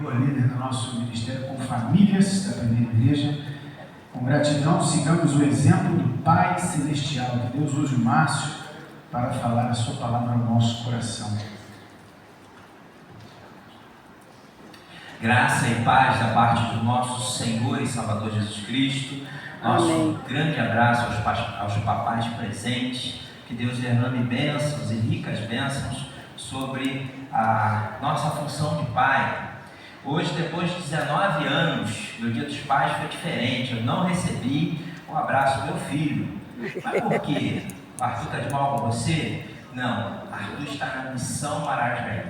líder do nosso Ministério com Famílias da Primeira Igreja. Com gratidão, sigamos o exemplo do Pai Celestial. Que Deus use o Márcio para falar a sua palavra ao nosso coração. Graça e paz da parte do nosso Senhor e Salvador Jesus Cristo. Nosso Amém. Grande abraço aos papais presentes. Que Deus derrame bênçãos e ricas bênçãos sobre a nossa função de pai. Hoje, depois de 19 anos, meu Dia dos Pais foi diferente. Eu não recebi um abraço do meu filho. Mas por quê? O Arthur está de mal com você? Não, Arthur está na missão Marajá.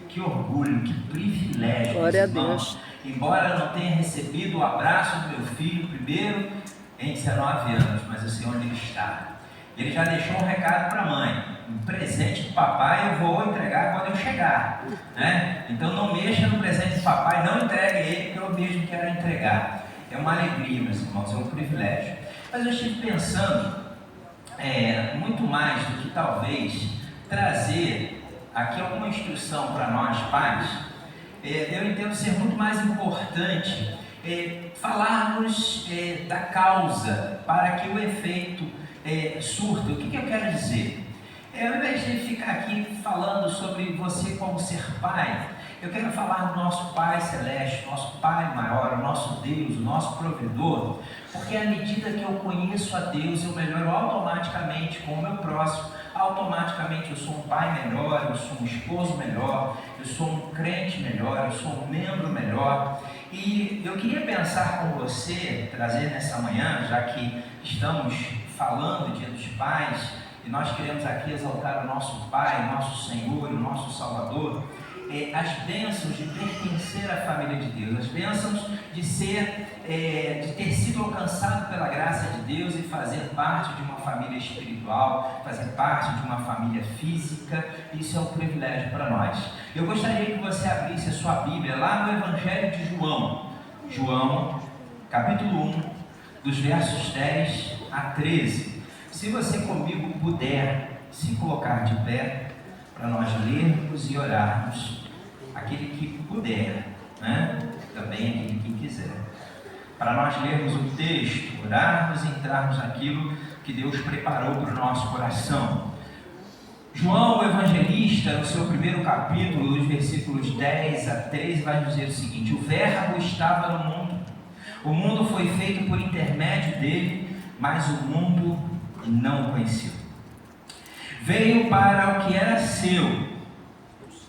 Que orgulho, que privilégio. Glória a irmãos. Deus. Embora eu não tenha recebido o abraço do meu filho primeiro em 19 anos, mas eu sei onde ele está. Ele já deixou um recado para a mãe: um presente do papai eu vou entregar quando eu chegar, né? Então não mexa no presente do papai, não entregue ele, que eu mesmo quero entregar. É uma alegria, meus irmãos, é um privilégio. Mas eu estive pensando, muito mais do que talvez trazer aqui alguma instrução para nós pais, eu entendo ser muito mais importante falarmos da causa para que o efeito surta. O que eu quero dizer? Ao invés de ficar aqui falando sobre você como ser pai, eu quero falar do nosso Pai Celeste, nosso Pai maior, o nosso Deus, o nosso provedor, porque à medida que eu conheço a Deus, eu melhoro automaticamente com o meu próximo. Automaticamente eu sou um pai melhor, eu sou um esposo melhor, eu sou um crente melhor, eu sou um membro melhor. E eu queria pensar com você, trazer nessa manhã, já que estamos falando Dia dos Pais, e nós queremos aqui exaltar o nosso Pai, o nosso Senhor, o nosso Salvador, as bênçãos de pertencer à família de Deus, as bênçãos de de ter sido alcançado pela graça de Deus e fazer parte de uma família espiritual, fazer parte de uma família física. Isso é um privilégio para nós. Eu gostaria que você abrisse a sua Bíblia lá no Evangelho de João, capítulo 1, dos versos 10 a 13. Se você comigo puder se colocar de pé, para nós lermos e orarmos, aquele que puder, né? Também aquele que quiser, para nós lermos o texto, orarmos e entrarmos naquilo que Deus preparou para o nosso coração. João, o evangelista, no seu primeiro capítulo, dos versículos 10 a 13, vai dizer o seguinte: o verbo estava no mundo foi feito por intermédio dele, mas o mundo não o conheceu. Veio para o que era seu,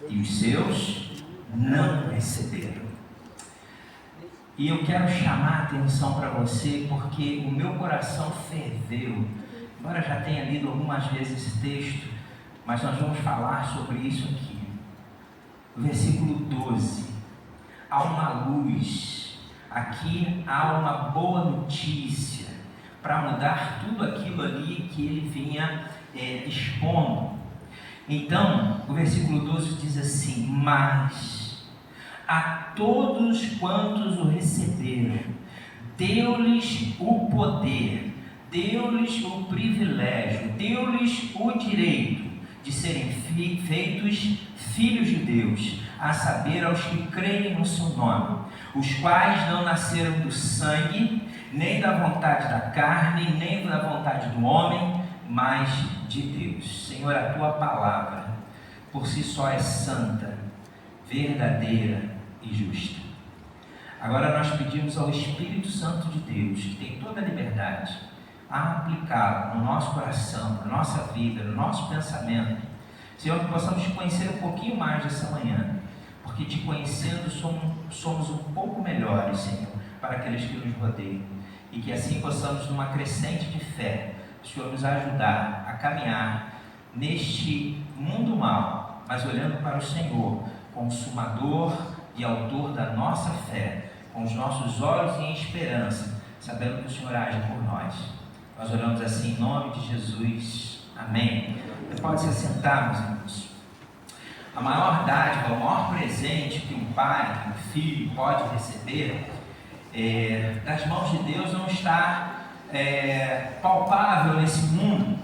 e os seus não o receberam. E eu quero chamar a atenção para você, porque o meu coração ferveu. Embora já tenha lido algumas vezes esse texto, mas nós vamos falar sobre isso aqui. O versículo 12. Há uma luz, aqui há uma boa notícia, para mudar tudo aquilo ali que ele vinha expondo. Então, o versículo 12 diz assim: mas a todos quantos o receberam, deu-lhes o poder, deu-lhes o privilégio, deu-lhes o direito de serem feitos filhos de Deus, a saber, aos que creem no seu nome, os quais não nasceram do sangue, nem da vontade da carne, nem da vontade do homem, mas de Deus. Senhor, a tua palavra por si só é santa, verdadeira e justa. Agora nós pedimos ao Espírito Santo de Deus, que tem toda a liberdade, a aplicá-lo no nosso coração, na nossa vida, no nosso pensamento. Senhor, que possamos te conhecer um pouquinho mais essa manhã, porque te conhecendo somos um pouco melhores, Senhor, para aqueles que nos rodeiam. E que assim possamos, numa crescente de fé, o Senhor nos ajudar a caminhar neste mundo mau, mas olhando para o Senhor, consumador e autor da nossa fé, com os nossos olhos em esperança, sabendo que o Senhor age por nós. Nós oramos assim em nome de Jesus. Amém. Você pode se assentar, meus irmãos. A maior dádiva, o maior presente que um pai, que um filho pode receber das mãos de Deus não está palpável nesse mundo,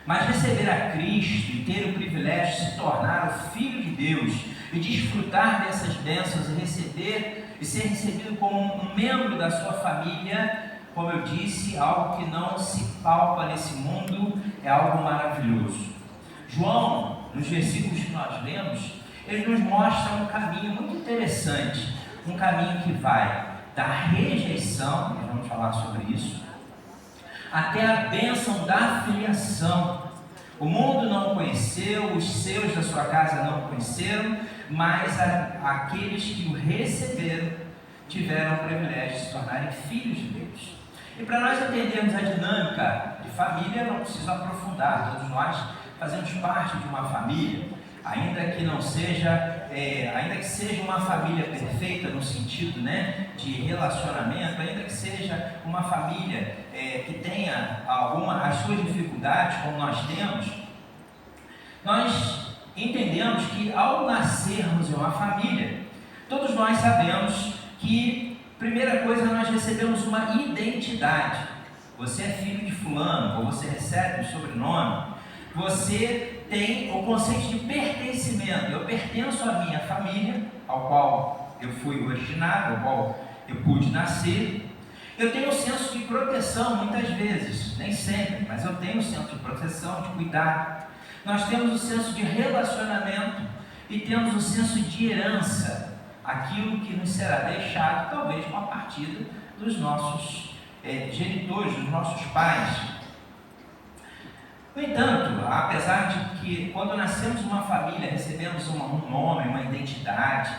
mas receber a Cristo e ter o privilégio de se tornar o Filho de Deus e desfrutar dessas bênçãos e receber e ser recebido como um membro da sua família, como eu disse, algo que não se palpa nesse mundo, é algo maravilhoso. João, nos versículos que nós lemos, ele nos mostra um caminho muito interessante, um caminho que vai da rejeição, nós vamos falar sobre isso, até a bênção da filiação. O mundo não o conheceu, os seus da sua casa não o conheceram, mas aqueles que o receberam tiveram o privilégio de se tornarem filhos de Deus. E para nós entendermos a dinâmica de família, não preciso aprofundar, todos nós fazemos parte de uma família, ainda que não seja, ainda que seja uma família perfeita no sentido, né, de relacionamento, ainda que seja uma família que tenha as suas dificuldades, como nós temos, nós entendemos que ao nascermos em uma família, todos nós sabemos que, primeira coisa, nós recebemos uma identidade. Você é filho de fulano, ou você recebe um sobrenome, você tem o conceito de pertencimento. Eu pertenço à minha família, ao qual eu fui originado, ao qual eu pude nascer. Eu tenho um senso de proteção muitas vezes, nem sempre, mas eu tenho um senso de proteção, de cuidado. Nós temos o senso de relacionamento e temos o senso de herança, aquilo que nos será deixado, talvez com a partida dos nossos genitores, dos nossos pais. No entanto, apesar de que quando nascemos uma família, recebemos um nome, uma identidade,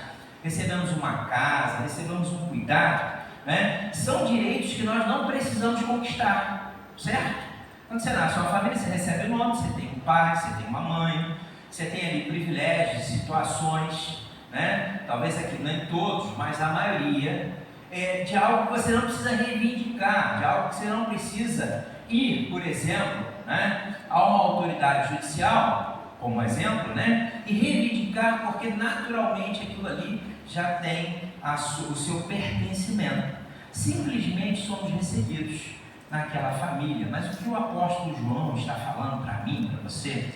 recebemos uma casa, recebemos um cuidado, né? São direitos que nós não precisamos conquistar, certo? Quando você nasce uma família, você recebe o nome, você tem um pai, você tem uma mãe, você tem ali privilégios, situações, né? Talvez aqui nem todos, mas a maioria, de algo que você não precisa reivindicar, de algo que você não precisa ir, por exemplo, né, a uma autoridade judicial, como exemplo, né, e reivindicar, porque naturalmente aquilo ali já tem o seu pertencimento. Simplesmente somos recebidos naquela família. Mas o que o apóstolo João está falando para mim, para você,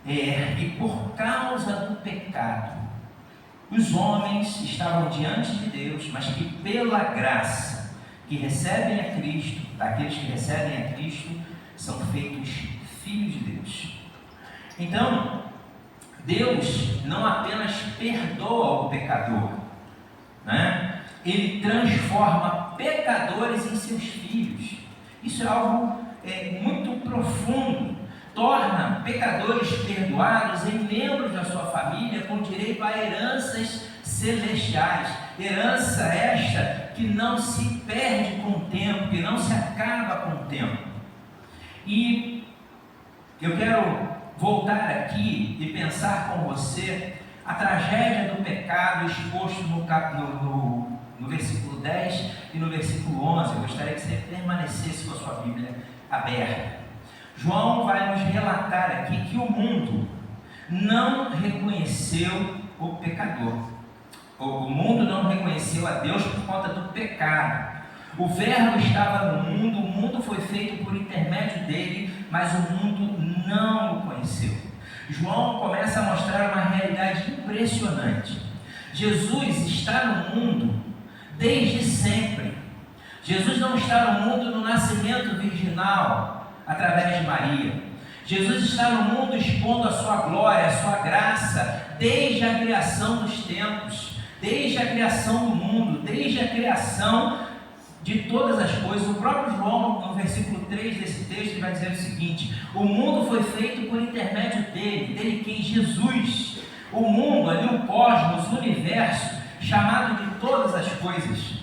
é que por causa do pecado, os homens estavam diante de Deus, mas que pela graça que recebem a Cristo, daqueles que recebem a Cristo, são feitos filhos de Deus. Então, Deus não apenas perdoa o pecador, né? Ele transforma pecadores em seus filhos. Isso é algo muito profundo. Torna pecadores perdoados em membros da sua família com direito a heranças celestiais. Herança esta que não se perde com o tempo, que não se acaba com o tempo. E eu quero voltar aqui e pensar com você a tragédia do pecado exposto no versículo 10 e no versículo 11. Eu gostaria que você permanecesse com a sua Bíblia aberta. João vai nos relatar aqui que o mundo não reconheceu o pecador. O mundo não reconheceu a Deus por conta do pecado. O verbo estava no mundo, o mundo foi feito por intermédio dele, mas o mundo não o conheceu. João começa a mostrar uma realidade impressionante. Jesus está no mundo desde sempre. Jesus não está no mundo no nascimento virginal, através de Maria. Jesus está no mundo expondo a sua glória, a sua graça, desde a criação dos tempos, desde a criação do mundo, desde a criação de todas as coisas. O próprio João, no versículo 3 desse texto, vai dizer o seguinte: o mundo foi feito por intermédio dele quem? Jesus. O mundo, ali o cosmos, o universo, chamado de todas as coisas.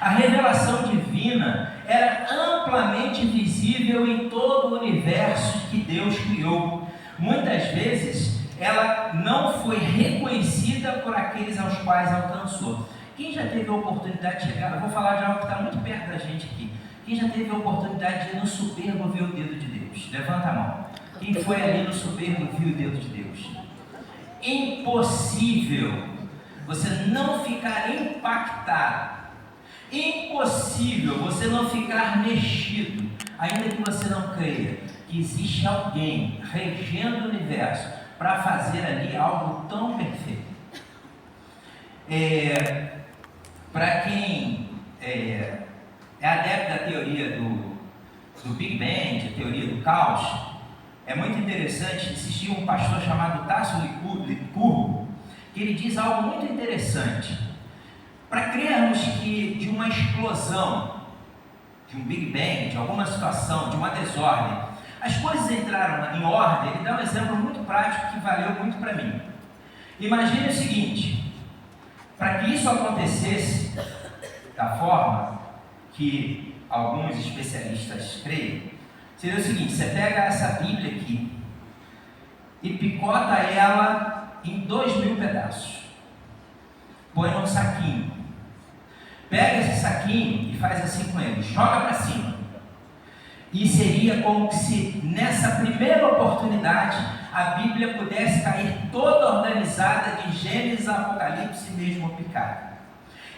A revelação divina era amplamente visível em todo o universo que Deus criou. Muitas vezes ela não foi reconhecida por aqueles aos quais alcançou. Quem já teve a oportunidade de chegar, eu vou falar de algo que está muito perto da gente aqui. Quem já teve a oportunidade de ir no soberbo ver o dedo de Deus? Levanta a mão. Quem foi ali no soberbo viu o dedo de Deus? Impossível você não ficar impactado. Impossível você não ficar mexido, ainda que você não creia que existe alguém regendo o universo para fazer ali algo tão perfeito. Para quem é adepto da teoria do Big Bang, a teoria do caos, é muito interessante. Existia um pastor chamado Tasso Licurgo, que ele diz algo muito interessante. Para crermos que de uma explosão, de um Big Bang, de alguma situação, de uma desordem, as coisas entraram em ordem, ele dá um exemplo muito prático que valeu muito para mim. Imagine o seguinte: para que isso acontecesse da forma que alguns especialistas creem, seria o seguinte: você pega essa Bíblia aqui e picota ela em 2.000 pedaços, põe num saquinho, pega esse saquinho e faz assim com ele, joga para cima, e seria como se nessa primeira oportunidade a Bíblia pudesse cair toda organizada de Gênesis a Apocalipse mesmo picada.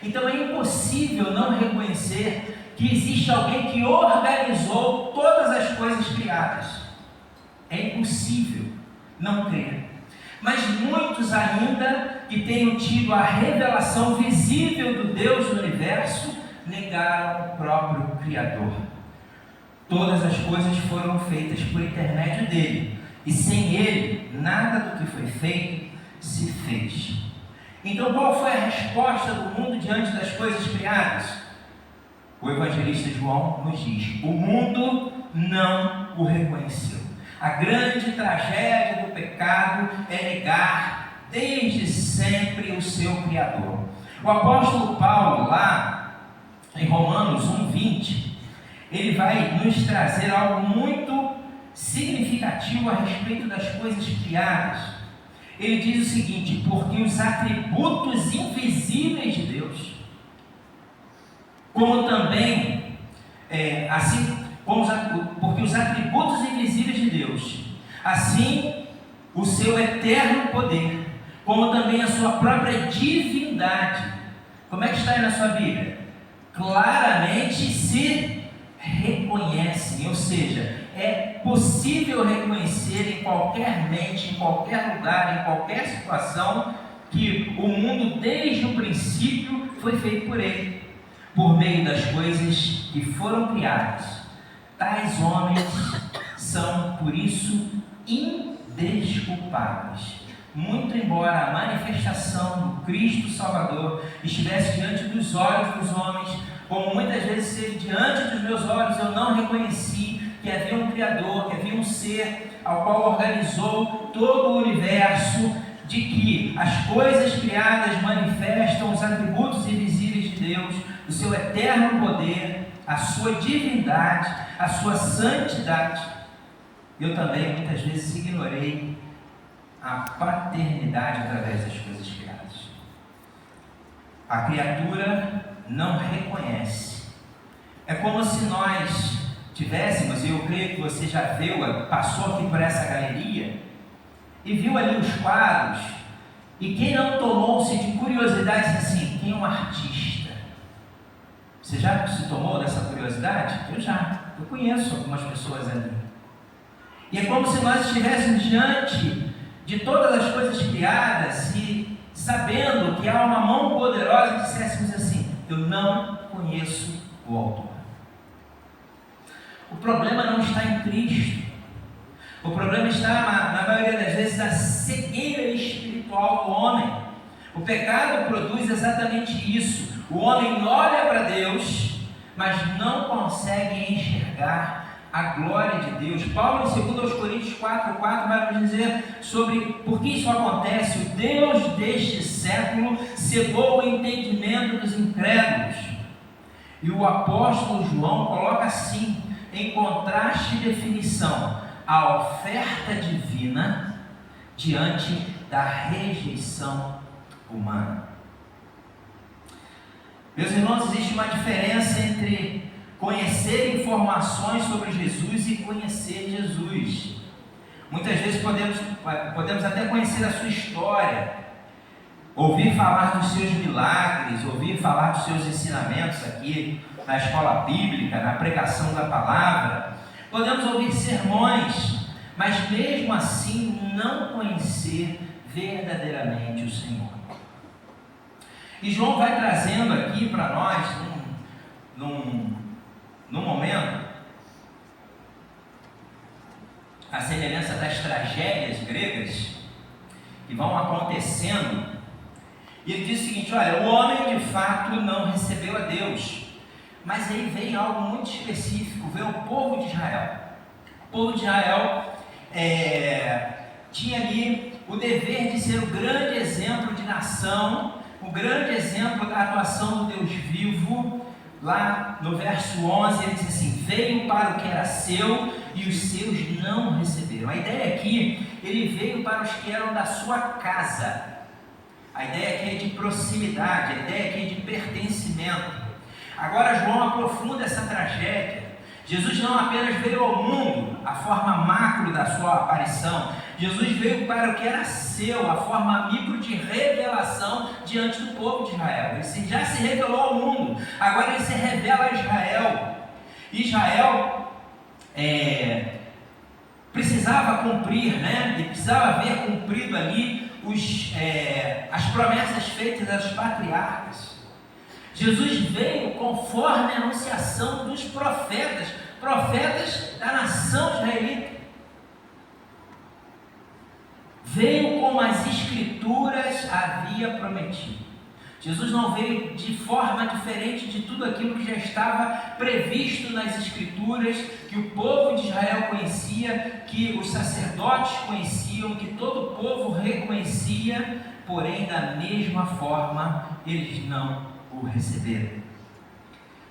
Então é impossível não reconhecer que existe alguém que organizou todas as coisas criadas. É impossível não crer. Mas muitos ainda que tenham tido a revelação visível do Deus do universo, negaram o próprio Criador. Todas as coisas foram feitas por intermédio dele, e sem ele, nada do que foi feito se fez. Então, qual foi a resposta do mundo diante das coisas criadas? O evangelista João nos diz: o mundo não o reconheceu. A grande tragédia do pecado é negar desde sempre o seu Criador. O apóstolo Paulo, lá em Romanos 1:20, ele vai nos trazer algo muito significativo a respeito das coisas criadas. Ele diz o seguinte: porque os atributos invisíveis de Deus, como também, porque os atributos invisíveis de Deus, assim o seu eterno poder, como também a sua própria divindade, como é que está aí na sua Bíblia? Claramente se reconhecem, ou seja, é possível reconhecer em qualquer mente, em qualquer lugar, em qualquer situação, que o mundo desde o princípio foi feito por ele, por meio das coisas que foram criadas. Tais homens são, por isso, indesculpáveis, muito embora a manifestação do Cristo Salvador estivesse diante dos olhos dos homens, como muitas vezes esteve diante dos meus olhos, eu não reconheci que havia um Criador, que havia um ser ao qual organizou todo o universo, de que as coisas criadas manifestam os atributos invisíveis de Deus, o seu eterno poder, a sua divindade, a sua santidade. Eu também muitas vezes ignorei a paternidade através das coisas criadas. A criatura não reconhece. É como se nós tivéssemos, e eu creio que você já viu, passou aqui por essa galeria e viu ali os quadros, e quem não tomou-se de curiosidade assim: quem é um artista? Você já se tomou dessa curiosidade? Eu conheço algumas pessoas ali. E é como se nós estivéssemos diante de todas as coisas criadas e sabendo que há uma mão poderosa, disséssemos assim: eu não conheço o autor. O problema não está em Cristo. O problema está, na maioria das vezes, na cegueira espiritual do homem. O pecado produz exatamente isso. O homem olha para Deus, mas não consegue enxergar a glória de Deus. Paulo, em 2 Coríntios 4:4, vai nos dizer sobre por que isso acontece. O Deus deste século cegou o entendimento dos incrédulos. E o apóstolo João coloca assim, em contraste e definição, a oferta divina diante da rejeição humana. Meus irmãos, existe uma diferença entre conhecer informações sobre Jesus e conhecer Jesus. Muitas vezes podemos até conhecer a sua história, ouvir falar dos seus milagres, ouvir falar dos seus ensinamentos aqui na escola bíblica, na pregação da palavra. Podemos ouvir sermões, mas mesmo assim não conhecer verdadeiramente o Senhor. E João vai trazendo aqui para nós, num momento, a semelhança das tragédias gregas que vão acontecendo. E ele diz o seguinte: olha, o homem de fato não recebeu a Deus. Mas aí vem algo muito específico, vem o povo de Israel. O povo de Israel tinha ali o dever de ser o grande exemplo de nação, o grande exemplo da atuação do Deus vivo. Lá no verso 11 ele diz assim: veio para o que era seu e os seus não receberam. A ideia aqui, ele veio para os que eram da sua casa. A ideia aqui é de proximidade, a ideia aqui é de pertencimento. Agora João aprofunda essa tragédia. Jesus não apenas veio ao mundo, a forma macro da sua aparição. Jesus veio para o que era seu, a forma micro de revelação diante do povo de Israel. Ele já se revelou ao mundo, agora ele se revela a Israel. Israel precisava cumprir, ele precisava ver cumprido ali as promessas feitas aos patriarcas. Jesus veio conforme a anunciação dos profetas da nação israelita. Veio como as Escrituras havia prometido. Jesus não veio de forma diferente de tudo aquilo que já estava previsto nas Escrituras, que o povo de Israel conhecia, que os sacerdotes conheciam, que todo o povo reconhecia, porém da mesma forma eles não o receberam.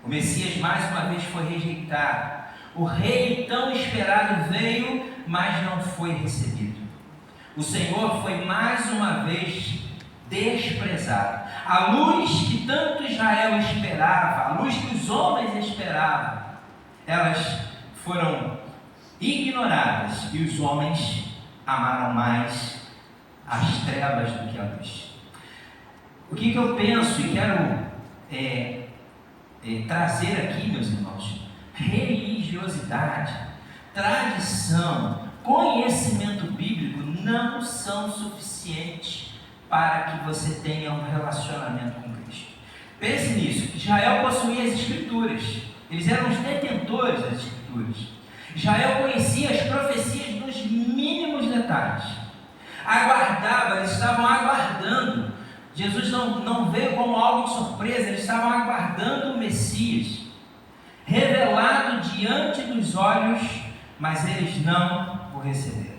O Messias mais uma vez foi rejeitado. O rei tão esperado veio, mas não foi recebido. O Senhor foi mais uma vez desprezado. A luz que tanto Israel esperava, a luz que os homens esperavam, elas foram ignoradas e os homens amaram mais as trevas do que a luz. O que eu penso e quero trazer aqui, meus irmãos: religiosidade, tradição, conhecimento bíblico não são suficientes para que você tenha um relacionamento com Cristo. Pense nisso. Israel possuía as Escrituras, eles eram os detentores das Escrituras. Israel conhecia as profecias nos mínimos detalhes, aguardava, eles estavam aguardando. Jesus não veio como algo de surpresa, eles estavam aguardando o Messias, revelado diante dos olhos, mas eles não o receberam.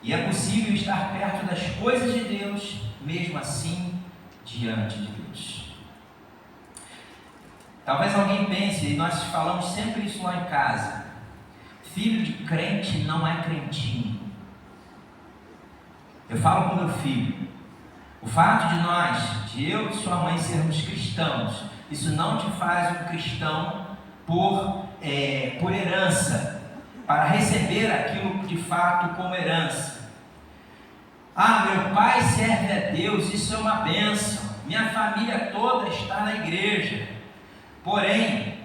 E é possível estar perto das coisas de Deus, mesmo assim, diante de Deus. Talvez alguém pense, e nós falamos sempre isso lá em casa: filho de crente não é crentinho. Eu falo com meu filho: o fato de eu e sua mãe sermos cristãos, isso não te faz um cristão por herança, para receber aquilo de fato como herança. Meu pai serve a Deus, isso é uma bênção, minha família toda está na igreja. Porém,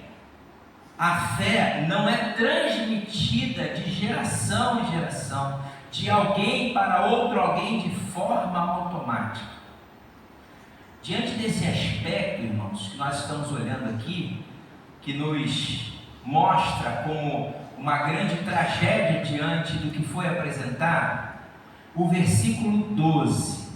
a fé não é transmitida de geração em geração, de alguém para outro alguém de forma automática. Diante desse aspecto, irmãos, que nós estamos olhando aqui, que nos mostra como uma grande tragédia diante do que foi apresentado, o versículo 12,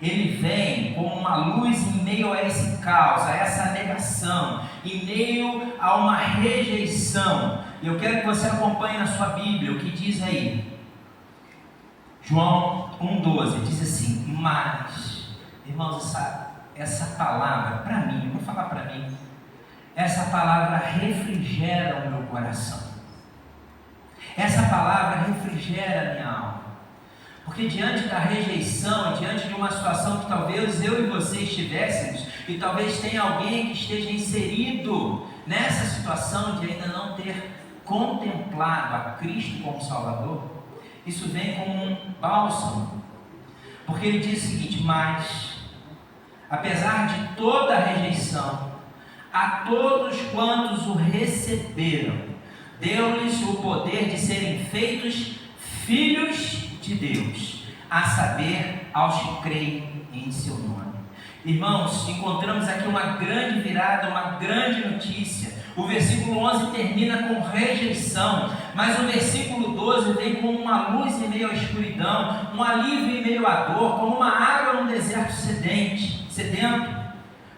ele vem como uma luz em meio a esse caos, a essa negação, em meio a uma rejeição. E eu quero que você acompanhe na sua Bíblia o que diz aí. João 1,12 diz assim: mas, irmãos, essa palavra, para mim, eu vou falar para mim, essa palavra refrigera o meu coração, essa palavra refrigera a minha alma, porque diante da rejeição, diante de uma situação que talvez eu e você estivéssemos, e talvez tenha alguém que esteja inserido nessa situação de ainda não ter contemplado a Cristo como Salvador, isso vem como um bálsamo, porque ele diz o seguinte: mas, apesar de toda a rejeição, a todos quantos o receberam, deu-lhes o poder de serem feitos filhos de Deus, a saber, aos que creem em seu nome. Irmãos, encontramos aqui uma grande virada, uma grande notícia. O versículo 11 termina com rejeição, mas o versículo 12 vem como uma luz em meio à escuridão, um alívio em meio à dor, como uma água num deserto sedento.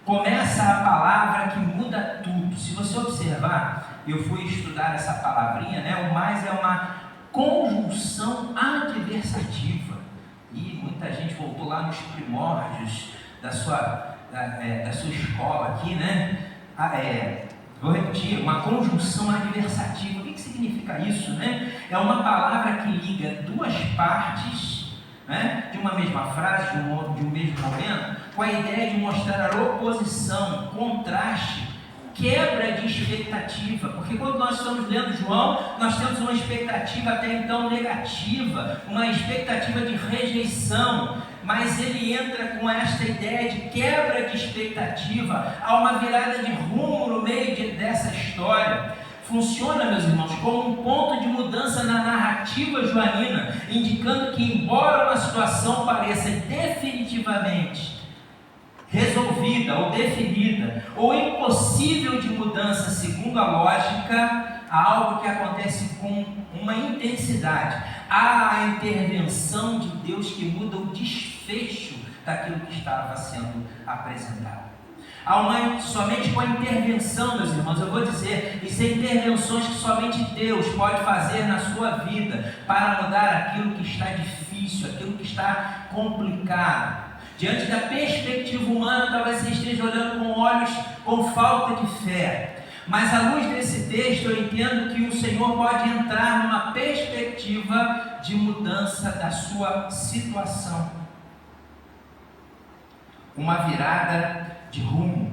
Começa a palavra que muda tudo. Se você observar, eu fui estudar essa palavrinha, né? O mais é uma conjunção adversativa. E muita gente voltou lá nos primórdios da sua escola aqui, né? Vou repetir, uma conjunção adversativa. O que significa isso, né? É uma palavra que liga duas partes, né, de uma mesma frase, de um mesmo momento, com a ideia de mostrar a oposição, contraste, quebra de expectativa. Porque quando nós estamos lendo João, nós temos uma expectativa até então negativa, uma expectativa de rejeição, mas ele entra com esta ideia de quebra de expectativa. Há uma virada de rumo no meio dessa história. Funciona, meus irmãos, como um ponto de mudança na narrativa joanina, indicando que, embora uma situação pareça definitivamente resolvida ou definida, ou impossível de mudança segundo a lógica, há algo que acontece com uma intensidade. Há a intervenção de Deus que muda o desfecho daquilo que estava sendo apresentado. Somente com a intervenção, meus irmãos, eu vou dizer, e são intervenções que somente Deus pode fazer na sua vida para mudar aquilo que está difícil, aquilo que está complicado. Diante da perspectiva humana, talvez você esteja olhando com olhos com falta de fé. Mas à luz desse texto, eu entendo que o Senhor pode entrar numa perspectiva de mudança da sua situação. Uma virada de rumo.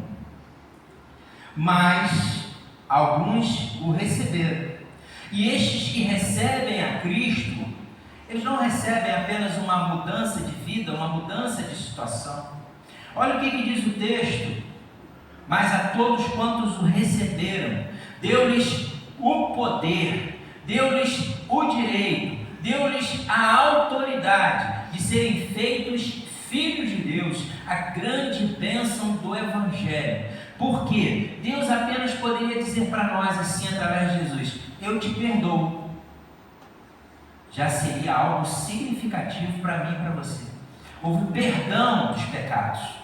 Mas alguns o receberam. E estes que recebem a Cristo, eles não recebem apenas uma mudança de vida, uma mudança de situação. Olha o que diz o texto. Mas a todos quantos o receberam, deu-lhes o poder, deu-lhes o direito, deu-lhes a autoridade de serem feitos filhos de Deus, a grande bênção do Evangelho. Porque Deus apenas poderia dizer para nós assim, através de Jesus: eu te perdoo. Já seria algo significativo para mim e para você. Houve perdão dos pecados.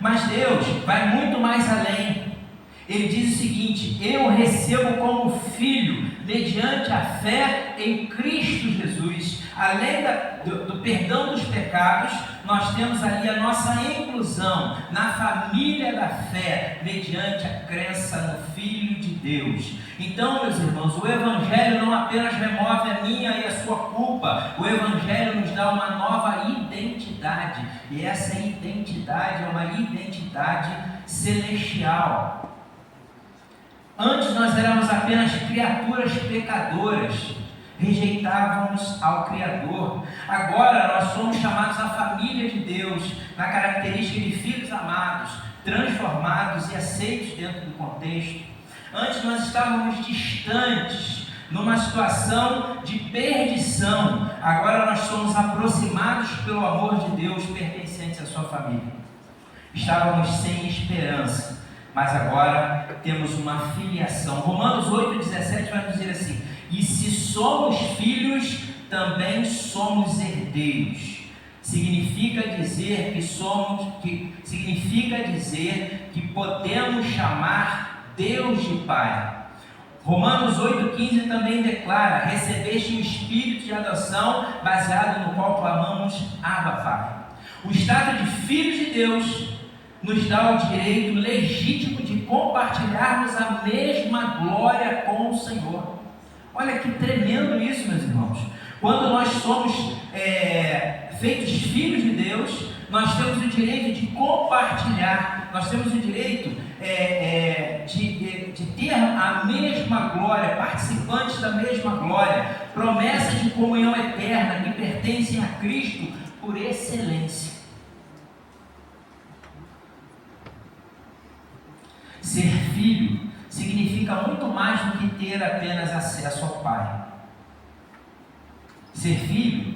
Mas Deus vai muito mais além. Ele diz o seguinte: eu recebo como filho, mediante a fé em Cristo Jesus. Além do perdão dos pecados, nós temos ali a nossa inclusão na família da fé, mediante a crença no Filho de Deus. Então, meus irmãos, o Evangelho não apenas remove a minha e a sua culpa, o Evangelho nos dá uma nova identidade, e essa identidade é uma identidade celestial. Antes nós éramos apenas criaturas pecadoras, rejeitávamos ao Criador. Agora nós somos chamados à família de Deus, na característica de filhos amados, transformados e aceitos dentro do contexto. Antes nós estávamos distantes, numa situação de perdição. Agora nós somos aproximados pelo amor de Deus, pertencentes à sua família. Estávamos sem esperança, mas agora temos uma filiação. Romanos 8,17 vai dizer assim: e se somos filhos, também somos herdeiros. Significa dizer que podemos chamar Deus de Pai. Romanos 8,15 também declara: recebeste o espírito de adoção, baseado no qual clamamos Abba, Pai. O estado de filhos de Deus nos dá o direito legítimo de compartilharmos a mesma glória com o Senhor. Olha que tremendo isso, meus irmãos. Quando nós somos feitos filhos de Deus, nós temos o direito de compartilhar, nós temos o direito de ter a mesma glória, participantes da mesma glória, promessas de comunhão eterna que pertencem a Cristo por excelência. Ser filho significa muito mais do que ter apenas acesso ao Pai. Ser filho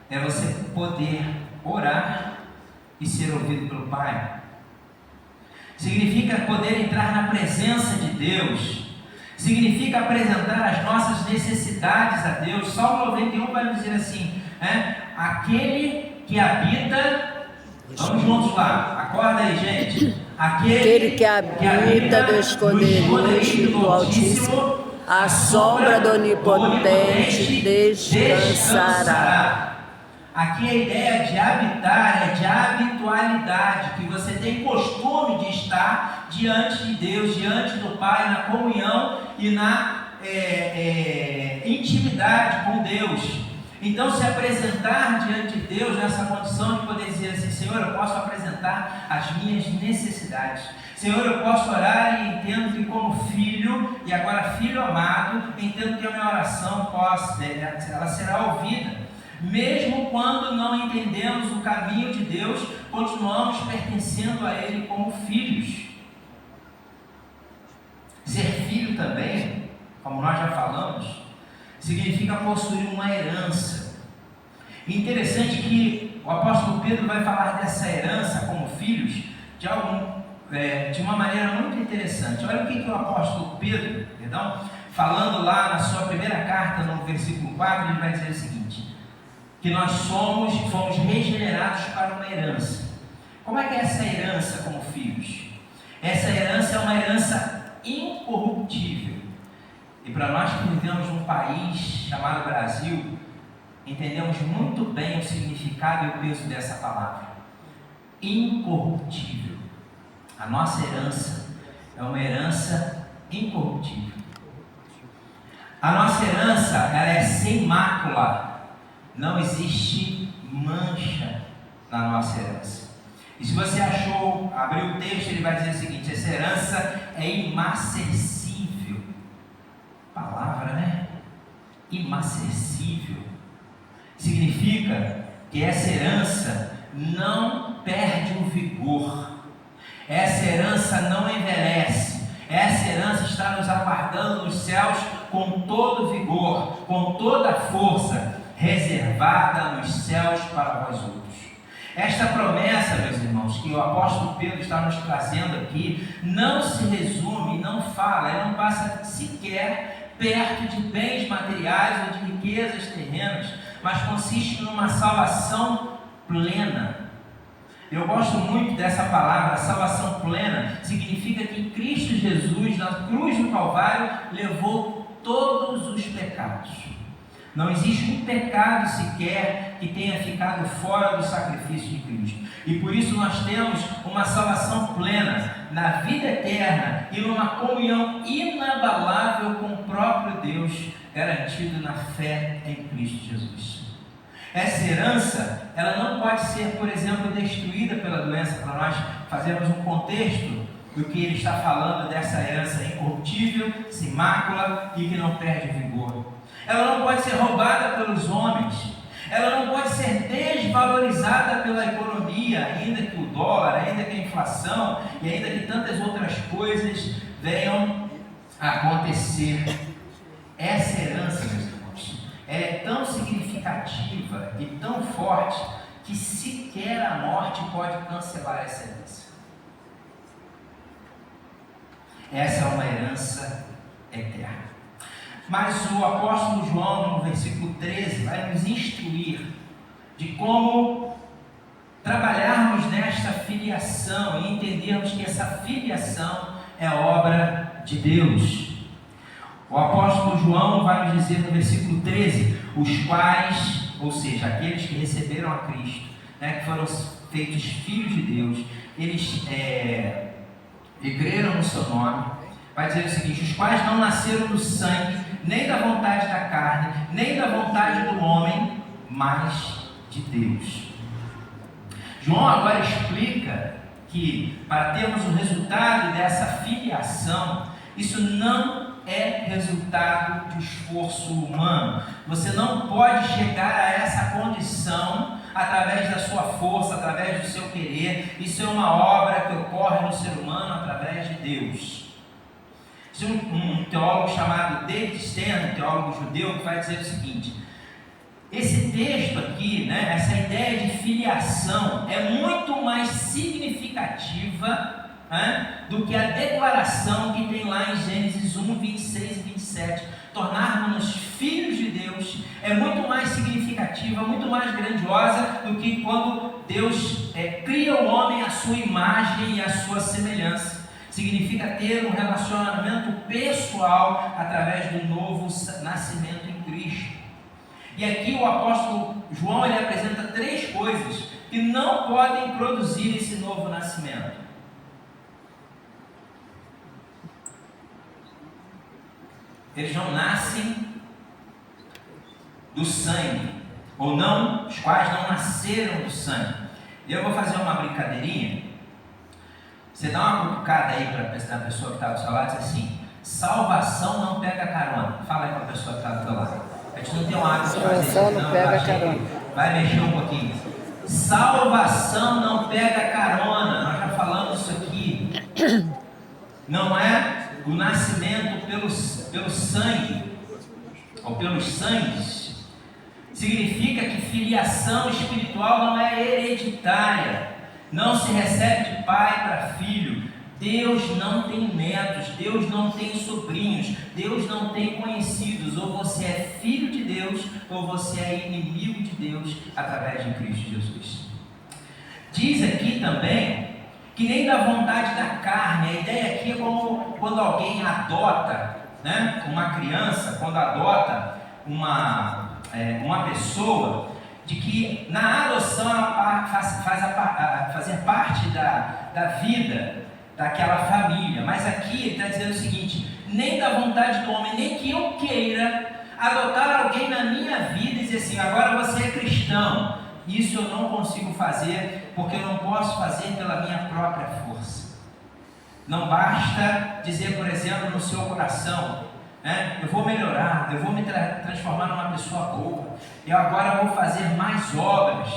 é você poder orar e ser ouvido pelo Pai. Significa poder entrar na presença de Deus. Significa apresentar as nossas necessidades a Deus. Salmo 91 vai nos dizer assim, aquele que habita, vamos juntos lá, acorda aí, gente. Aquele que habita do esconderijo do Altíssimo, à sombra do Onipotente descansará. Aqui a ideia de habitar é de habitualidade, que você tem costume de estar diante de Deus, diante do Pai, na comunhão e na intimidade com Deus. Então, se apresentar diante de Deus nessa condição de poder dizer assim: Senhor, eu posso apresentar as minhas necessidades. Senhor, eu posso orar e entendo que como filho, e agora filho amado, entendo que a minha oração ela será ouvida. Mesmo quando não entendemos o caminho de Deus, continuamos pertencendo a Ele como filhos. Ser filho também, como nós já falamos, significa possuir uma herança. Interessante que o apóstolo Pedro vai falar dessa herança como filhos de uma maneira muito interessante. Olha o que o apóstolo Pedro, falando lá na sua primeira carta, no versículo 4, ele vai dizer o seguinte: que nós fomos regenerados para uma herança. Como é que é essa herança como filhos? Essa herança é uma herança incorruptível. E para nós que vivemos num país chamado Brasil, entendemos muito bem o significado e o peso dessa palavra. Incorruptível. A nossa herança é uma herança incorruptível. A nossa herança, ela é sem mácula. Não existe mancha na nossa herança. E se você abriu o texto, ele vai dizer o seguinte: essa herança é imacessível. Palavra, né? Imacessível. Significa que essa herança não perde o vigor. Essa herança não envelhece. Essa herança está nos aguardando nos céus com todo vigor, com toda força, reservada nos céus para vós outros. Esta promessa, meus irmãos, que o apóstolo Pedro está nos trazendo aqui, não se resume, não passa sequer perto de bens materiais ou de riquezas terrenas, mas consiste numa salvação plena. Eu gosto muito dessa palavra, salvação plena. Significa que Cristo Jesus, na cruz do Calvário, levou todos os pecados. Não existe um pecado sequer que tenha ficado fora do sacrifício de Cristo. E por isso nós temos uma salvação plena na vida eterna e numa comunhão inabalável com o próprio Deus, garantido na fé em Cristo Jesus. Essa herança, ela não pode ser, por exemplo, destruída pela doença, para nós fazermos um contexto do que ele está falando dessa herança incorruptível, sem mácula e que não perde vigor. Ela não pode ser roubada pelos homens, ela não pode ser desvalorizada pela economia, ainda que o dólar, ainda que a inflação e ainda que tantas outras coisas venham a acontecer. Essa herança, meus irmãos, ela é tão significativa e tão forte que sequer a morte pode cancelar essa herança. Essa é uma herança eterna. Mas o apóstolo João, no versículo 13, vai nos instruir de como trabalharmos nesta filiação e entendermos que essa filiação é obra de Deus. O apóstolo João vai nos dizer no versículo 13, os quais, ou seja, aqueles que receberam a Cristo, que foram feitos filhos de Deus, eles creram no seu nome. Vai dizer o seguinte: os quais não nasceram do sangue, nem da vontade da carne, nem da vontade do homem, mas de Deus. João agora explica que para termos o resultado dessa filiação, isso não é resultado de esforço humano. Você não pode chegar a essa condição através da sua força, através do seu querer. Isso é uma obra que ocorre no ser humano através de Deus. Um teólogo chamado David Stern, um teólogo judeu, que vai dizer o seguinte: esse texto aqui, né, essa ideia de filiação é muito mais significativa, né, do que a declaração que tem lá em Gênesis 1, 26 e 27. Tornarmos-nos filhos de Deus é muito mais significativa, muito mais grandiosa do que quando Deus cria o homem à sua imagem e à sua semelhança. Significa ter um relacionamento pessoal através do novo nascimento em Cristo. E aqui o apóstolo João ele apresenta 3 coisas que não podem produzir esse novo nascimento. Eles não nascem do sangue, ou não, os quais não nasceram do sangue. E eu vou fazer uma brincadeirinha. Você dá uma cutucada aí para a pessoa que está do seu lado e diz assim: salvação não pega carona. Fala aí para a pessoa que está do seu lado. A gente não tem um hábito de fazer isso. Salvação não pega carona. Vai mexer um pouquinho. Salvação não pega carona. Nós já falamos isso aqui. Não é o nascimento pelo sangue, ou pelos sangues. Significa que filiação espiritual não é hereditária. Não se recebe de pai para filho. Deus não tem netos, Deus não tem sobrinhos, Deus não tem conhecidos. Ou você é filho de Deus, ou você é inimigo de Deus através de Cristo Jesus. Diz aqui também que nem da vontade da carne. A ideia aqui é como quando alguém adota, né, uma criança, quando adota uma pessoa, de que na adoção ela fazer parte da vida daquela família. Mas aqui ele está dizendo o seguinte: nem da vontade do homem, nem que eu queira adotar alguém na minha vida e dizer assim: agora você é cristão. Isso eu não consigo fazer, porque eu não posso fazer pela minha própria força. Não basta dizer, por exemplo, no seu coração, né, eu vou melhorar, eu vou me transformar numa pessoa boa, eu agora vou fazer mais obras.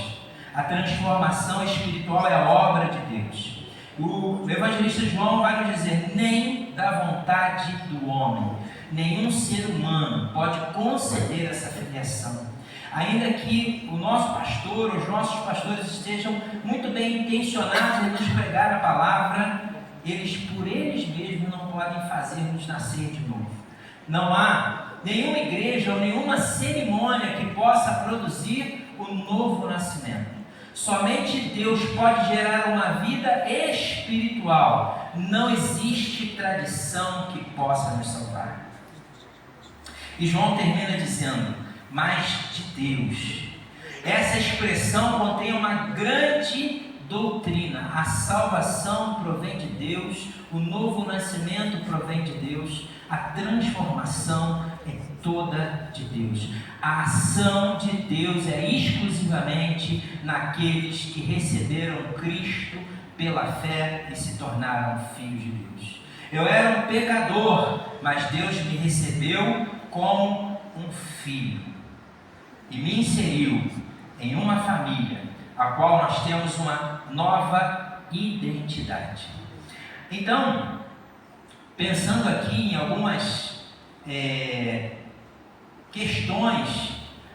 A transformação espiritual é a obra de Deus. O evangelista João vai nos dizer: nem da vontade do homem, nenhum ser humano pode conceder essa filiação. Ainda que o nosso pastor, os nossos pastores estejam muito bem intencionados em nos pregar a palavra, eles por eles mesmos não podem fazer-nos nascer de novo. Não há nenhuma igreja ou nenhuma cerimônia que possa produzir o novo nascimento. Somente Deus pode gerar uma vida espiritual. Não existe tradição que possa nos salvar. E João termina dizendo: mas de Deus. Essa expressão contém uma grande doutrina. A salvação provém de Deus, o novo nascimento provém de Deus, a transformação é toda de Deus. A ação de Deus é exclusivamente naqueles que receberam Cristo pela fé e se tornaram filhos de Deus. Eu era um pecador, mas Deus me recebeu como um filho e me inseriu em uma família, a qual nós temos uma nova identidade. Então, pensando aqui em algumas questões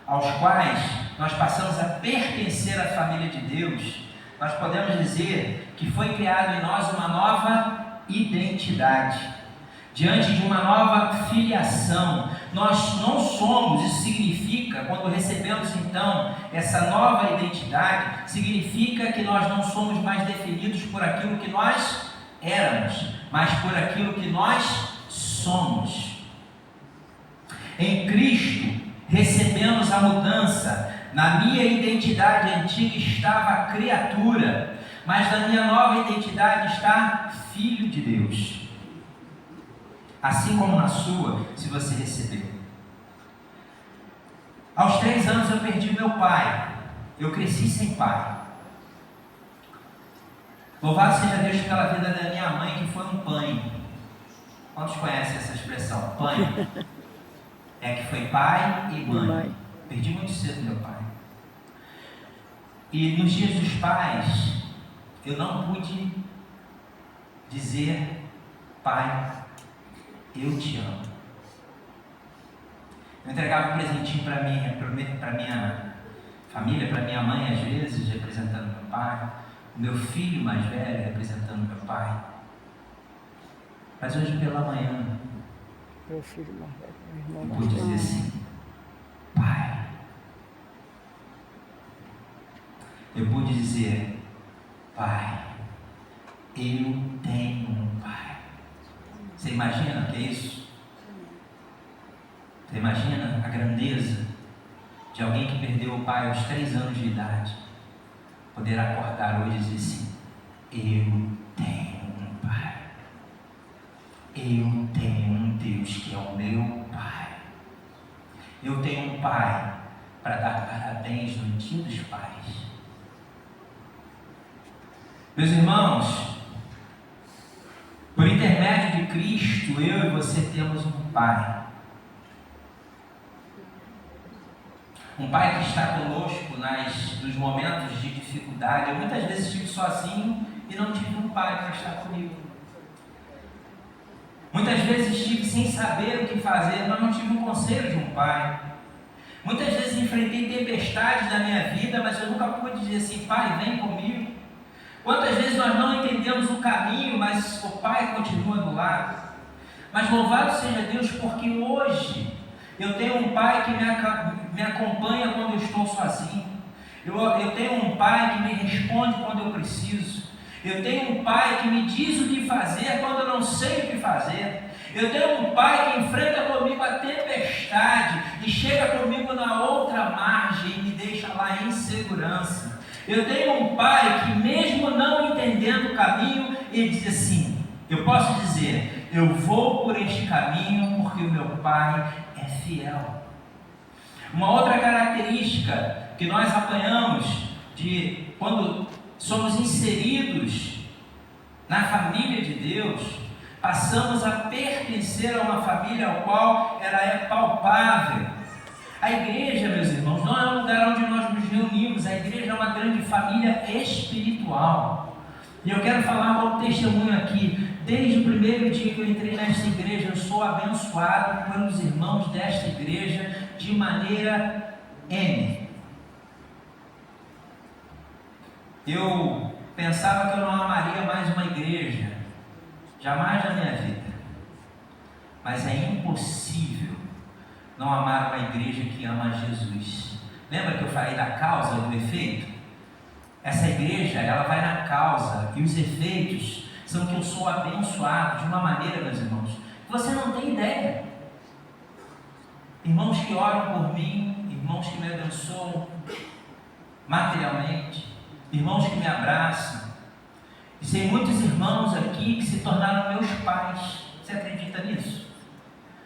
aos quais nós passamos a pertencer à família de Deus, nós podemos dizer que foi criado em nós uma nova identidade. Diante de uma nova filiação, nós não somos, isso significa, quando recebemos então essa nova identidade, significa que nós não somos mais definidos por aquilo que nós éramos, mas por aquilo que nós somos. Em Cristo recebemos a mudança. Na minha identidade antiga estava a criatura, mas na minha nova identidade está filho de Deus. Assim como na sua, se você recebeu. Aos 3 anos eu perdi meu pai. Eu cresci sem pai. Louvado seja Deus pela vida da minha mãe, que foi um pai. Quantos conhecem essa expressão? Pai. É que foi pai e mãe. Perdi muito cedo meu pai. E nos dias dos pais, eu não pude dizer: pai, eu te amo. Eu entregava um presentinho para minha família, para minha mãe, às vezes, representando meu pai. O meu filho mais velho, representando meu pai. Mas hoje pela manhã, Meu filho mais velho, meu irmão eu mais pude velho. dizer assim: Pai. Eu pude dizer: Pai, eu tenho um pai. Você imagina o que é isso? Você imagina a grandeza de alguém que perdeu o pai aos 3 anos de idade, poder acordar hoje e dizer assim: eu tenho um pai. Eu tenho um Deus que é o meu pai. Eu tenho um pai para dar parabéns no Dia dos Pais. Meus irmãos, por intermédio de Cristo, eu e você temos um pai. Um pai que está conosco nos momentos de dificuldade. Eu muitas vezes estive sozinho e não tive um pai para estar comigo. Muitas vezes estive sem saber o que fazer, mas não tive um conselho de um pai. Muitas vezes enfrentei tempestades na minha vida, mas eu nunca pude dizer assim: Pai, vem comigo. Quantas vezes nós não entendemos o caminho, mas o Pai continua do lado. Mas louvado seja Deus, porque hoje eu tenho um Pai que me acompanha quando eu estou sozinho. Eu tenho um Pai que me responde quando eu preciso. Eu tenho um Pai que me diz o que fazer quando eu não sei o que fazer. Eu tenho um Pai que enfrenta comigo a tempestade e chega comigo na outra margem e me deixa lá em segurança. Eu tenho um pai que, mesmo não entendendo o caminho, ele diz assim: eu posso dizer, eu vou por este caminho porque o meu pai é fiel. Uma outra característica que nós apanhamos de quando somos inseridos na família de Deus, passamos a pertencer a uma família ao qual ela é palpável. A igreja, meus irmãos, não é um lugar onde nós nos reunimos. A igreja é uma grande família espiritual. E eu quero falar um testemunho aqui. Desde o primeiro dia que eu entrei nesta igreja, eu sou abençoado pelos irmãos desta igreja de maneira N. Eu pensava que eu não amaria mais uma igreja, jamais na minha vida. Mas é impossível não amar uma igreja que ama Jesus. Lembra que eu falei da causa, do efeito? Essa igreja, ela vai na causa, e os efeitos são que eu sou abençoado de uma maneira, meus irmãos, que você não tem ideia. Irmãos que oram por mim, irmãos que me abençoam materialmente, irmãos que me abraçam. E tem muitos irmãos aqui que se tornaram meus pais. Você acredita nisso?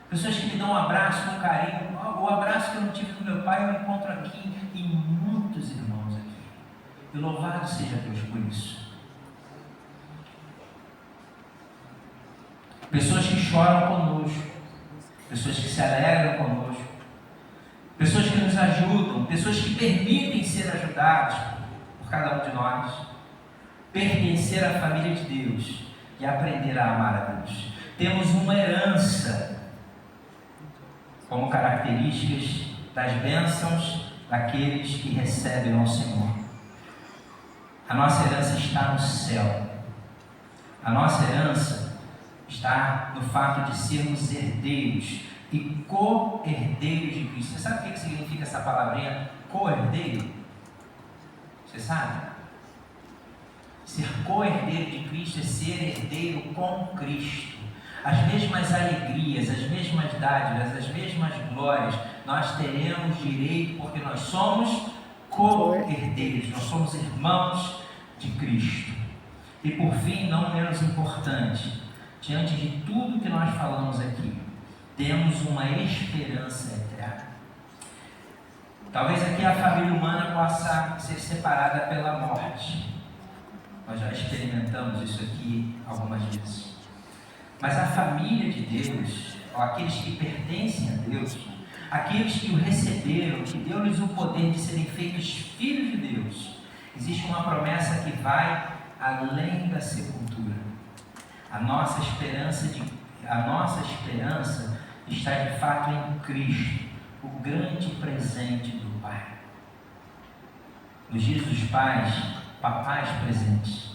Pessoas que me dão um abraço com carinho. O abraço que eu não tive do meu pai, eu encontro aqui em muitos irmãos aqui. E louvado seja Deus por isso. Pessoas que choram conosco, pessoas que se alegram conosco, pessoas que nos ajudam, pessoas que permitem ser ajudados por cada um de nós. Pertencer à família de Deus e aprender a amar a Deus. Temos uma herança como características das bênçãos daqueles que recebem ao Senhor. A nossa herança está no céu. A nossa herança está no fato de sermos herdeiros e co-herdeiros de Cristo. Você sabe o que significa essa palavrinha co-herdeiro? Você sabe? Ser co-herdeiro de Cristo é ser herdeiro com Cristo. As mesmas alegrias, as mesmas dádivas, as mesmas glórias, nós teremos direito porque nós somos co-herdeiros, nós somos irmãos de Cristo. E por fim, não menos importante, diante de tudo que nós falamos aqui, temos uma esperança eterna. Talvez aqui a família humana possa ser separada pela morte. Nós já experimentamos isso aqui algumas vezes. Mas a família de Deus, ou aqueles que pertencem a Deus, aqueles que o receberam, que deu-lhes o poder de serem feitos filhos de Deus, existe uma promessa que vai além da sepultura. A nossa esperança está de fato em Cristo, o grande presente do Pai. Nos dias dos pais, papais presentes,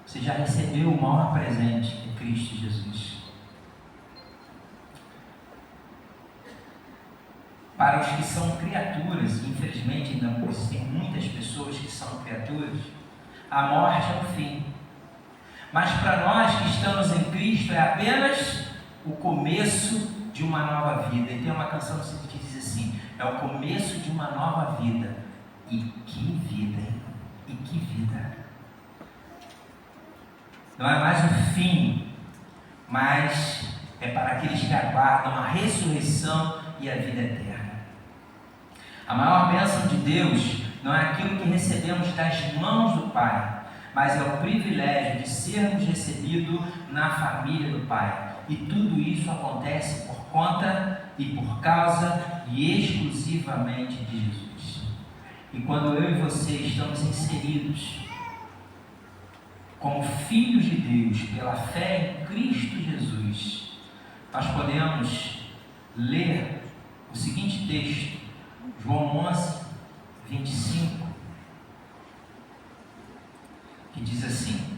você já recebeu o maior presente de Cristo Jesus. Para os que são criaturas, infelizmente ainda existem muitas pessoas que são criaturas, a morte é o fim. Mas para nós que estamos em Cristo é apenas o começo de uma nova vida. E tem uma canção que diz assim: é o começo de uma nova vida. E que vida, hein? E que vida! Não é mais o fim, mas é para aqueles que aguardam a ressurreição e a vida eterna. A maior bênção de Deus não é aquilo que recebemos das mãos do Pai, mas é o privilégio de sermos recebidos na família do Pai. E tudo isso acontece por conta e por causa e exclusivamente de Jesus. E quando eu e você estamos inseridos como filhos de Deus pela fé em Cristo Jesus, nós podemos ler o seguinte texto, João 11, 25, que diz assim: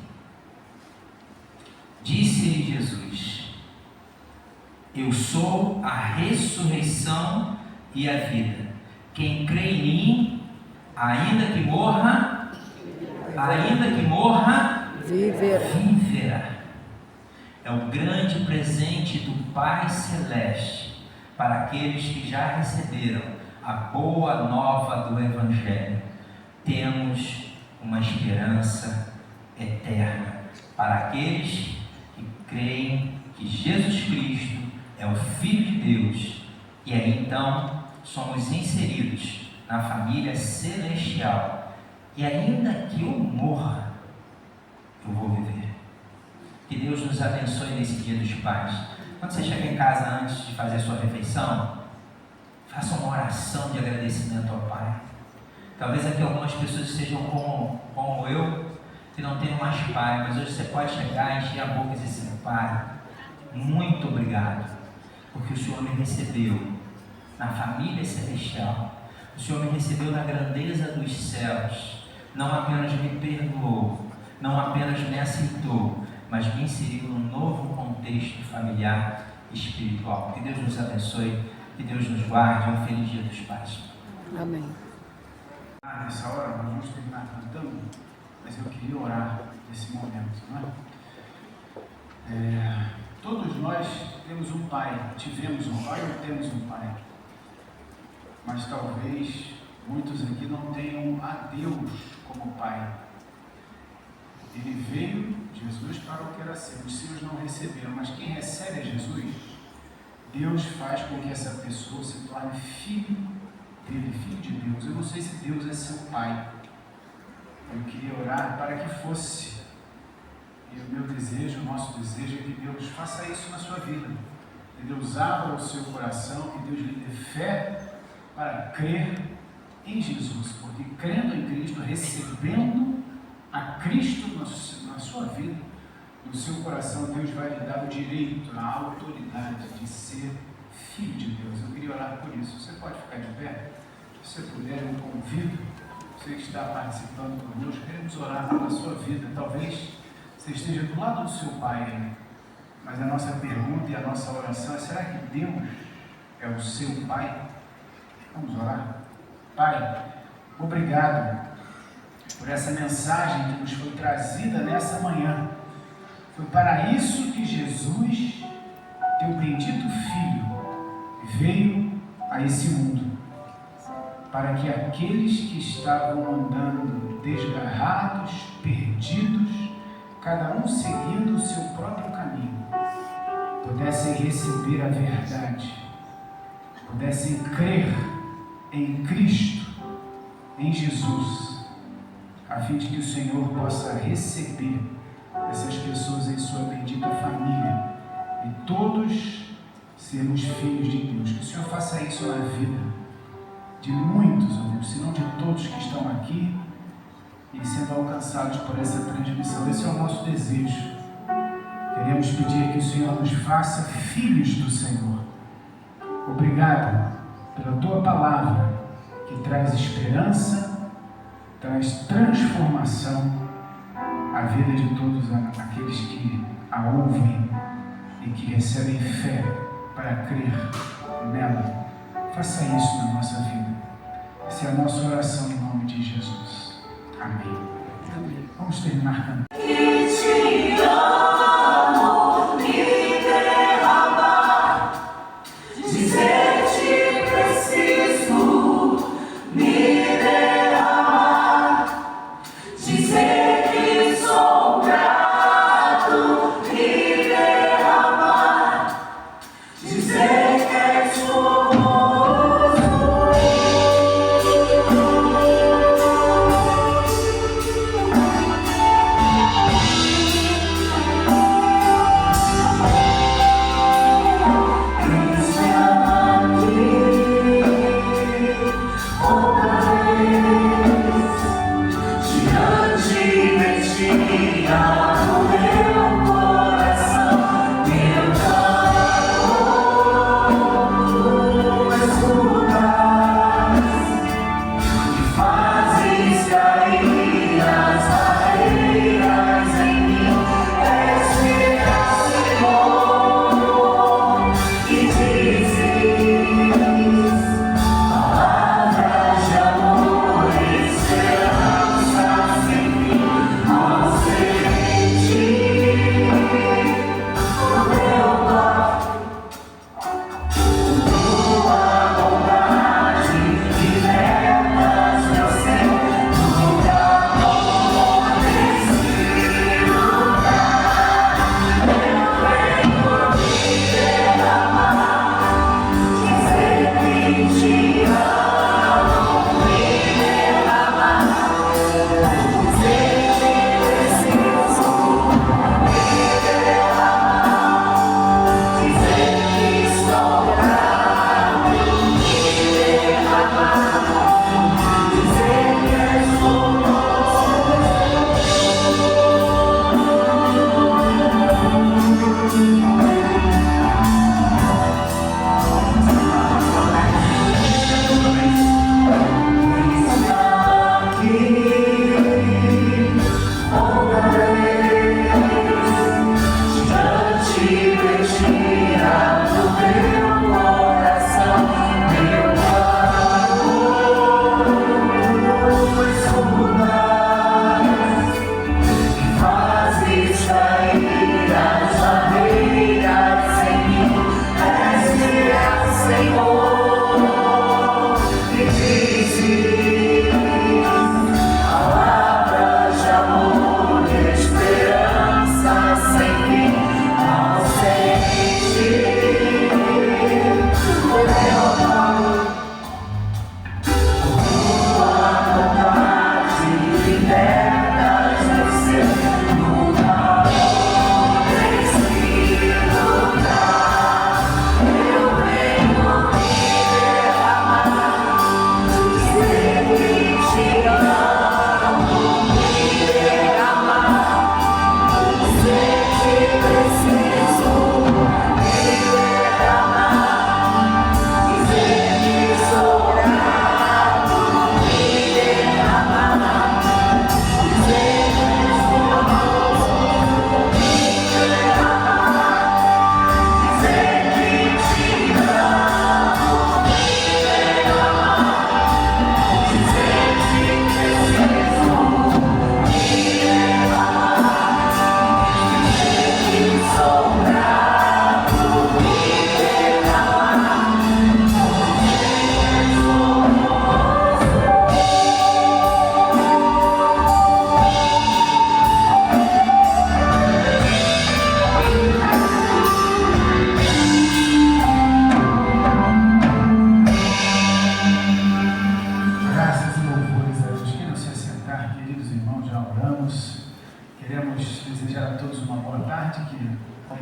disse-lhe Jesus: eu sou a ressurreição e a vida. Quem crê em mim, ainda que morra, viverá. É o grande presente do Pai Celeste para aqueles que já receberam a boa nova do Evangelho. Temos uma esperança eterna para aqueles que creem que Jesus Cristo é o Filho de Deus, e aí então somos inseridos na família celestial. E ainda que eu morra, eu vou viver. Que Deus nos abençoe nesse dia dos pais. Quando você chega em casa antes de fazer a sua refeição, faça uma oração de agradecimento ao Pai. Talvez aqui algumas pessoas estejam como eu, que não tenham mais pai, mas hoje você pode chegar, encher a boca e dizer assim: Pai, muito obrigado, porque o Senhor me recebeu na família celestial, o Senhor me recebeu na grandeza dos céus, não apenas me perdoou, não apenas me aceitou, mas me inseriu num novo contexto familiar e espiritual. Que Deus nos abençoe, que Deus nos guarde. Um feliz dia dos pais. Amém. Nessa hora nós vamos terminar cantando, mas eu queria orar nesse momento, não é? Todos nós temos um pai, tivemos um pai ou temos um pai, mas talvez muitos aqui não tenham a Deus como pai. Ele veio, Jesus, para o que era seu, os seus não receberam, mas quem recebe a Jesus, Deus faz com que essa pessoa se torne filho dele, filho de Deus. Eu não sei se Deus é seu pai, eu queria orar para que fosse. E o meu desejo, o nosso desejo é que Deus faça isso na sua vida, que Deus abra o seu coração, que Deus lhe dê fé para crer em Jesus, porque crendo em Cristo, recebendo a Cristo na sua vida, no seu coração, Deus vai lhe dar o direito, a autoridade de ser filho de Deus. Eu queria orar por isso. Você pode ficar de pé? Se você puder, eu convido você que está participando conosco, queremos orar pela sua vida. Talvez você esteja do lado do seu pai, mas a nossa pergunta e a nossa oração é: será que Deus é o seu pai? Vamos orar. Pai, obrigado por essa mensagem que nos foi trazida nessa manhã. Foi para isso que Jesus, teu bendito Filho, veio a esse mundo, para que aqueles que estavam andando desgarrados, perdidos, cada um seguindo o seu próprio caminho, pudessem receber a verdade, pudessem crer em Cristo, em Jesus, a fim de que o Senhor possa receber essas pessoas em sua bendita família e todos sermos filhos de Deus. Que o Senhor faça isso na vida de muitos, se não de todos que estão aqui e sendo alcançados por essa transmissão. Esse é o nosso desejo. Queremos pedir que o Senhor nos faça filhos do Senhor. Obrigado pela tua palavra, que traz esperança, traz transformação à vida de todos aqueles que a ouvem e que recebem fé para crer nela. Faça isso na nossa vida. Essa é a nossa oração em nome de Jesus. Amém. Amém. Vamos terminar cantando.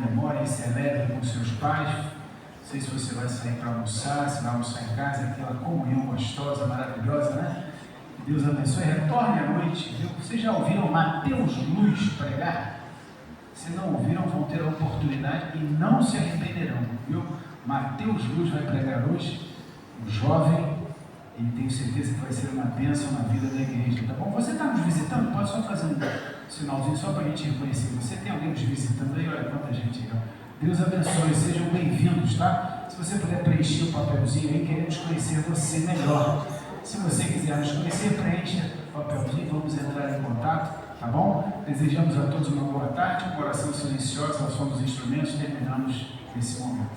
comemore e celebre com seus pais. Não sei se você vai sair para almoçar, se vai almoçar em casa, aquela comunhão gostosa, maravilhosa, né? Que Deus abençoe. Retorne à noite, viu? Vocês já ouviram Mateus Luz pregar? Se não ouviram, vão ter a oportunidade e não se arrependerão, viu? Mateus Luz vai pregar hoje. um jovem, e tenho certeza que vai ser uma bênção na vida da igreja, tá bom? Você está nos visitando? Pode só fazer um sinalzinho só para a gente reconhecer. Você tem alguém nos visitando aí? Olha quanta gente aí. Deus abençoe, sejam bem-vindos, tá? Se você puder preencher o papelzinho aí, queremos conhecer você melhor. Se você quiser nos conhecer, preencha o papelzinho, vamos entrar em contato, tá bom? Desejamos a todos uma boa tarde, uma oração silenciosa, nós somos instrumentos, terminamos esse momento.